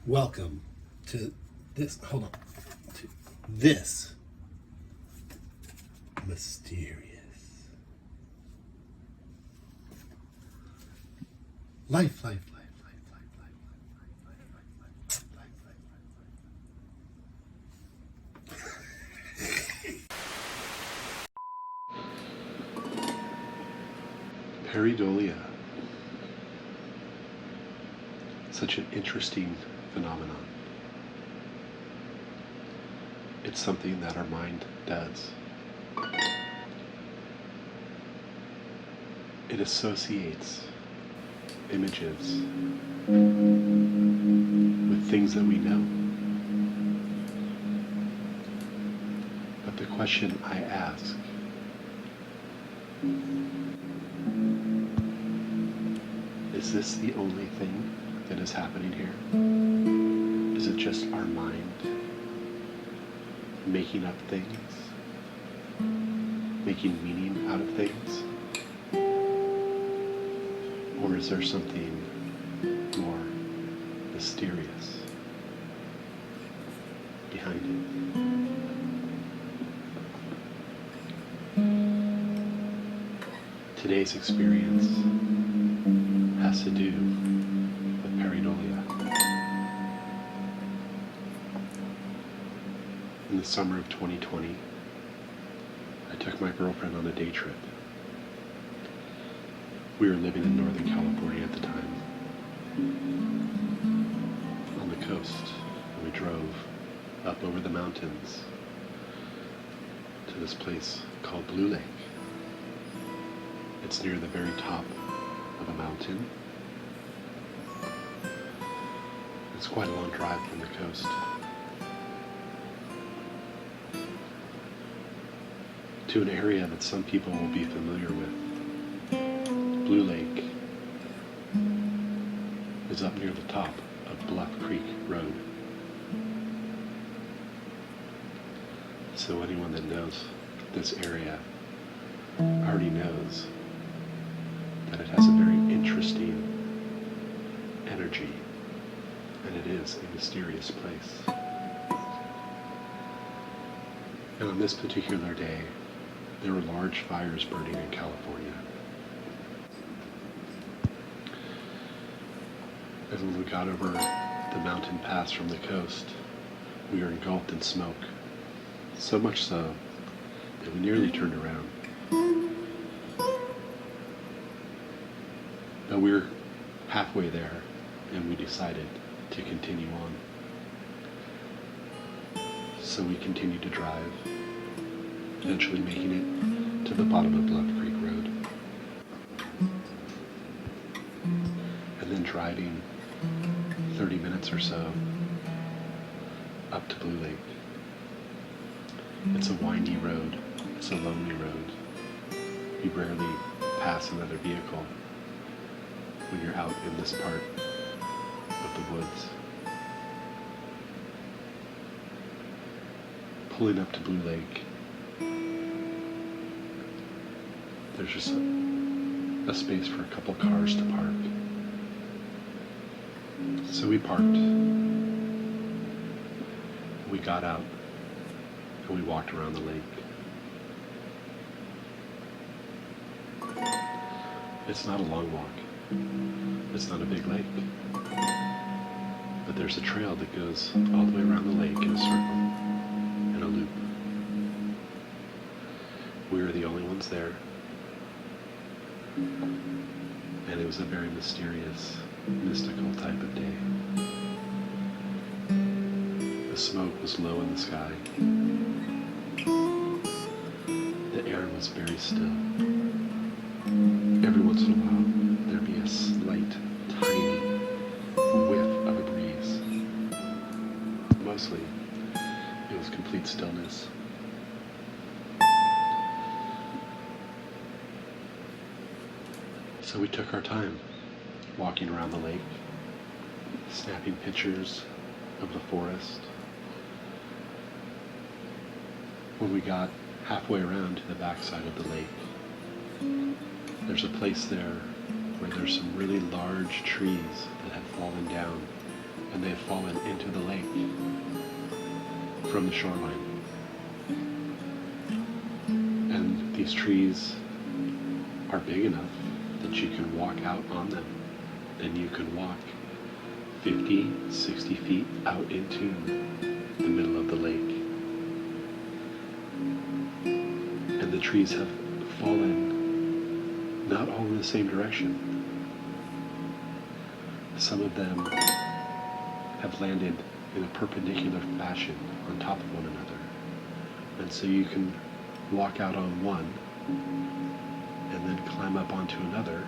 Welcome to this, hold on, to this mysterious life. Pareidolia. Such an interesting phenomenon. It's something that our mind does. It associates images with things that we know. But the question I ask, is this the only thing that is happening here? Is it just our mind making up things? Making meaning out of things? Or is there something more mysterious behind it? Today's experience has to do with pareidolia. In the summer of 2020, I took my girlfriend on a day trip. We were living in Northern California at the time, on the coast, and we drove up over the mountains to this place called Blue Lake. It's near the very top of a mountain. It's quite a long drive from the coast. To an area that some people will be familiar with. Blue Lake is up near the top of Bluff Creek Road. So anyone that knows this area already knows that it has a very interesting energy, and it is a mysterious place. And on this particular day, there were large fires burning in California. And when we got over the mountain pass from the coast, we were engulfed in smoke. So much so that we nearly turned around. But we were halfway there, and we decided to continue on. So we continued to drive, eventually making it to the bottom of Bluff Creek Road. And then driving 30 minutes or so up to Blue Lake. It's a windy road. It's a lonely road. You rarely pass another vehicle when you're out in this part of the woods. Pulling up to Blue Lake, there's just a space for a couple cars to park. So we parked. We got out and we walked around the lake. It's not a long walk. It's not a big lake. But there's a trail that goes all the way around the lake in a circle, in a loop. We were the only ones there. And it was a very mysterious, mystical type of day. The smoke was low in the sky. The air was very still. Every once in a while, there'd be a slight, tiny whiff of a breeze. Mostly, it was complete stillness. So we took our time, walking around the lake, snapping pictures of the forest. When we got halfway around to the backside of the lake, there's a place there where there's some really large trees that had fallen down and they've fallen into the lake from the shoreline. And these trees are big enough that you can walk out on them, and you can walk 50, 60 feet out into the middle of the lake. And the trees have fallen not all in the same direction. Some of them have landed in a perpendicular fashion on top of one another. And so you can walk out on one and then climb up onto another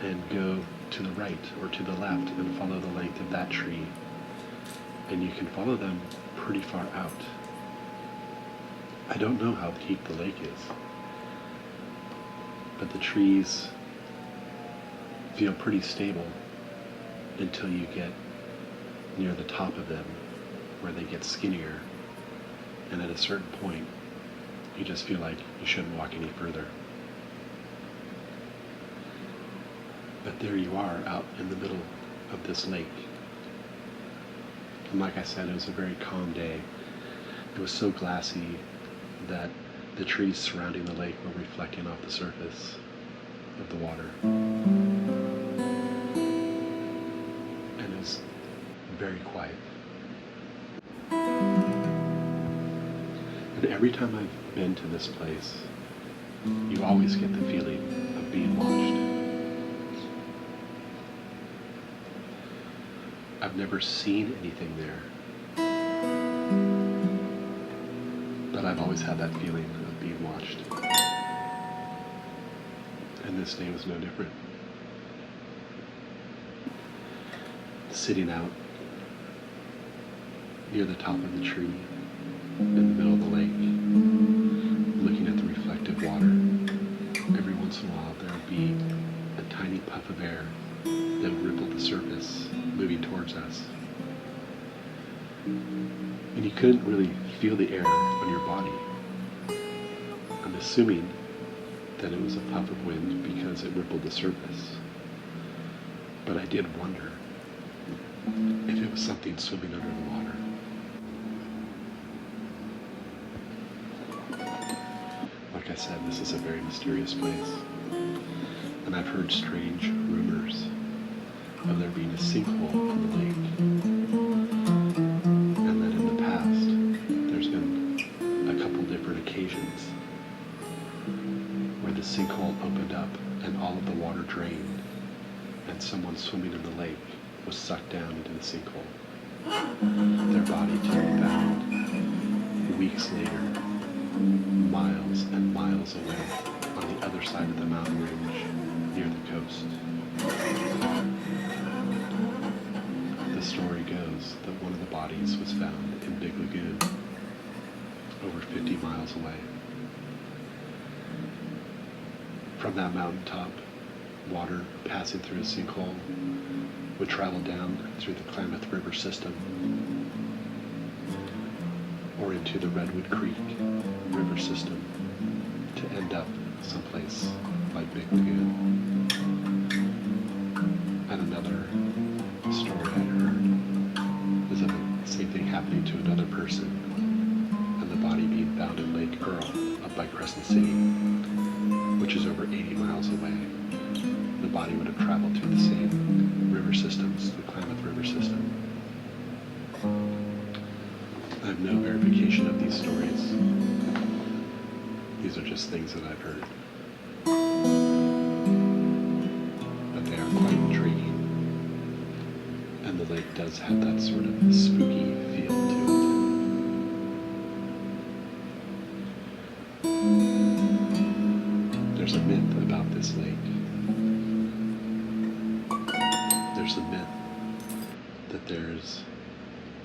and go to the right or to the left and follow the length of that tree. And you can follow them pretty far out. I don't know how deep the lake is, but the trees feel pretty stable until you get near the top of them, where they get skinnier, and at a certain point you just feel like you shouldn't walk any further. But there you are out in the middle of this lake. And like I said, it was a very calm day. It was so glassy that the trees surrounding the lake were reflecting off the surface of the water. And it was very quiet. And every time I've been to this place, you always get the feeling of being watched. I've never seen anything there, but I've always had that feeling of being watched. And this day was no different. Sitting out near the top of the tree in the middle of the lake, looking at the reflective water. Every once in a while there would be a tiny puff of air that would ripple the surface, moving towards us. And you couldn't really feel the air on your body. I'm assuming that it was a puff of wind because it rippled the surface. But I did wonder if it was something swimming under the water. Like I said, this is a very mysterious place. And I've heard strange rumors of there being a sinkhole in the lake. And that in the past, there's been a couple different occasions where the sinkhole opened up and all of the water drained, and someone swimming in the lake was sucked down into the sinkhole. Their body to be found weeks later, miles and miles away on the other side of the mountain range near the coast. The story goes that one of the bodies was found in Big Lagoon, over 50 miles away. From that mountaintop, water passing through a sinkhole would travel down through the Klamath River system or into the Redwood Creek River system to end up someplace like Big Lagoon. And another story I heard was of the same thing happening to another person, and the body being found in Lake Earl up by Crescent City, which is over 80 miles away. The body would have traveled through the same river systems, the Klamath River system. I have no verification of these stories. These are just things that I've heard. But they are quite intriguing. And the lake does have that sort of spooky feel to it. There's a myth about this lake. There's a myth that there's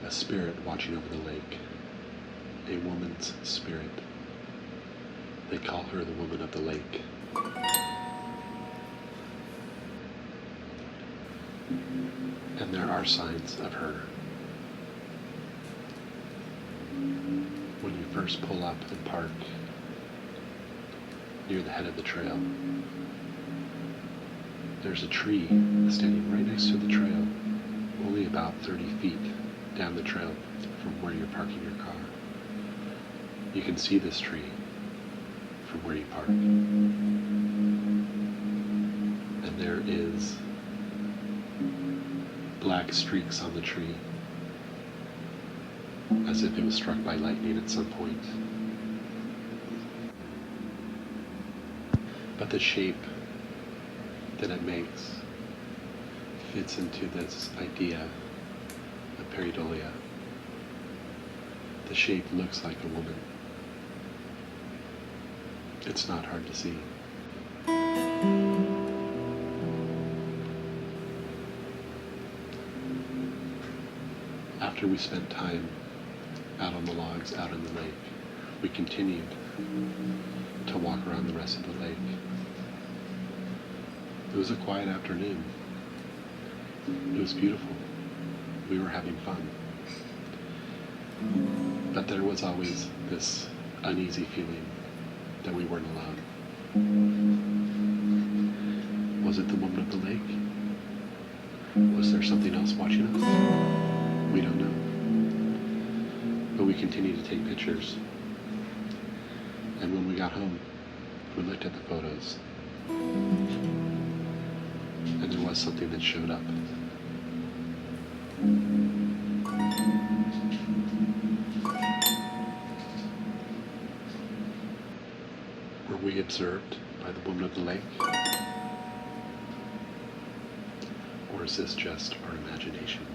a spirit watching over the lake, a woman's spirit. They call her the woman of the lake. And there are signs of her. When you first pull up and park near the head of the trail, there's a tree standing right next to the trail, only about 30 feet down the trail from where you're parking your car. You can see this tree from where you park. And there is black streaks on the tree, as if it was struck by lightning at some point. But the shape that it makes fits into this idea of pareidolia. The shape looks like a woman. It's not hard to see. After we spent time out on the logs, out in the lake, we continued to walk around the rest of the lake. It was a quiet afternoon. It was beautiful. We were having fun. But there was always this uneasy feeling that we weren't alone. Was it the woman of the lake? Was there something else watching us? We don't know. But we continued to take pictures. And when we got home, we looked at the photos. And there was something that showed up. Were we observed by the woman of the lake? Or is this just our imagination?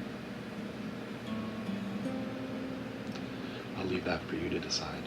I'll leave that for you to decide.